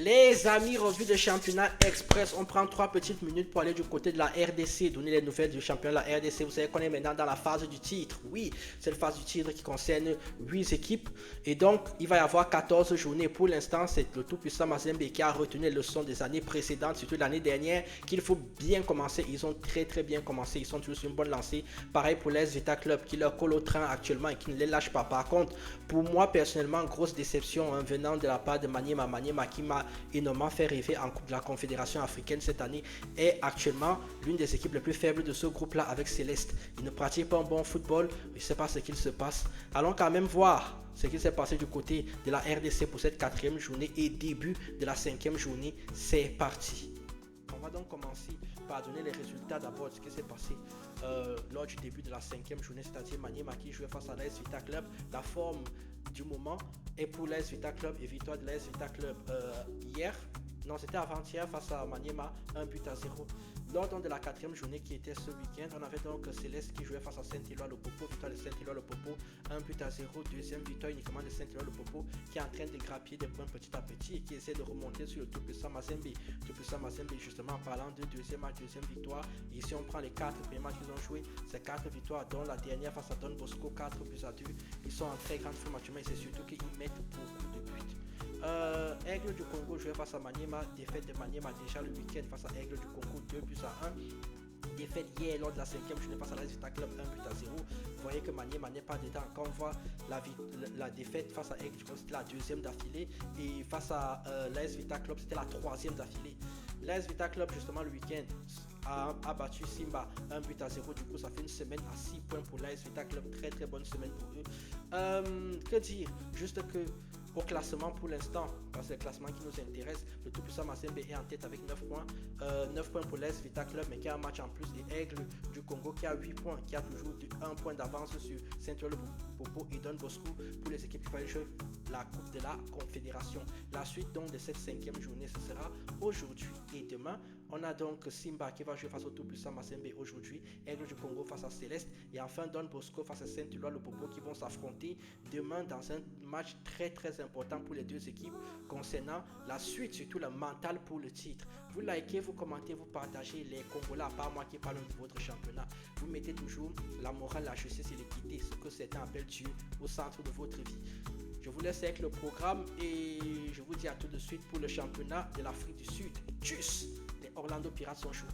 Les amis, revue de championnat express. On prend 3 petites minutes pour aller du côté de la RDC, donner les nouvelles du championnat de la RDC. Vous savez qu'on est maintenant dans la phase du titre. Oui, c'est la phase du titre qui concerne 8 équipes. Et donc, il va y avoir 14 journées. Pour l'instant, c'est le tout-puissant Mazembe qui a retenu les leçons des années précédentes, surtout l'année dernière, qu'il faut bien commencer. Ils ont très bien commencé. Ils sont toujours sur une bonne lancée. Pareil pour l'AS Vita Club qui leur colle au train actuellement et qui ne les lâche pas. Par contre, pour moi, personnellement, grosse déception venant de la part de Maniema. Maniema qui m'a énormément fait rêver en Coupe de la Confédération africaine cette année, est actuellement l'une des équipes les plus faibles de ce groupe-là avec Céleste. Il ne pratique pas un bon football, je ne sais pas ce qu'il se passe. Allons quand même voir ce qui s'est passé du côté de la RDC pour cette 4e journée et début de la 5e journée. C'est parti. On va donc commencer par donner les résultats d'abord de ce qui s'est passé lors du début de la 5e journée, c'est-à-dire Maniema qui jouait face à l'AS Vita Club. La forme du moment est pour l'AS Vita Club et victoire de l'AS Vita Club hier. Non, c'était avant-hier face à Maniema, 1-0. Lors de la 4e journée qui était ce week-end, on avait donc Céleste qui jouait face à Saint-Éloi-le-Popo, victoire de Saint-Éloi-le-Popo, 1-0, deuxième victoire uniquement de Saint-Éloi-le-Popo qui est en train de grappiller des points petit à petit et qui essaie de remonter sur le tout-puissant Mazembe. Tout-puissant Mazembe, justement, en parlant de deuxième match, deuxième victoire. Ici, on prend les 4 premiers matchs qu'ils ont joués, c'est 4 victoires, dont la dernière face à Don Bosco, 4-2. Ils sont en très grande forme actuellement et c'est surtout qu'ils mettent beaucoup de buts. Aigle du Congo jouait face à Maniema, défaite de Maniema déjà le week-end face à Aigle du Congo 2-1. Défaite hier lors de la 5e journée face à l'AS Vita Club 1-0. Vous voyez que Maniema n'est pas dedans. Quand on voit la défaite face à Aigle du Congo, c'était la 2e d'affilée et face à l'AS Vita Club, c'était la 3e d'affilée. L'AS Vita Club, justement, le week-end a battu Simba 1-0. Du coup, ça fait une semaine à 6 points pour l'AS Vita Club. Très bonne semaine pour eux. Que dire? Juste que au classement pour l'instant, parce que c'est le classement qui nous intéresse, le tout-puissant Mazembe est en tête avec 9 points. 9 points pour l'AS Vita Club, mais qui a un match en plus. Et Aigle du Congo qui a 8 points, qui a toujours 1 point d'avance sur Saint-Éloi-le-Popo et Don Bosco pour les équipes qui vont jouer la Coupe de la Confédération. La suite donc de cette 5e journée, ce sera aujourd'hui et demain. On a donc Simba qui va jouer face au tout-puissant Mazembe aujourd'hui, Aigle du Congo face à Céleste et enfin Don Bosco face à Saint-Éloi-le-Popo qui vont s'affronter demain dans un match très important pour les deux équipes concernant la suite, surtout le mental pour le titre. Vous likez, vous commentez, vous partagez. Les Congolais, à part moi qui parle de votre championnat, vous mettez toujours la morale, la justice et l'équité, ce que certains appellent Dieu, au centre de votre vie. Je vous laisse avec le programme et je vous dis à tout de suite pour le championnat de l'Afrique du Sud. Tchuss! Les Orlando Pirates sont chauds.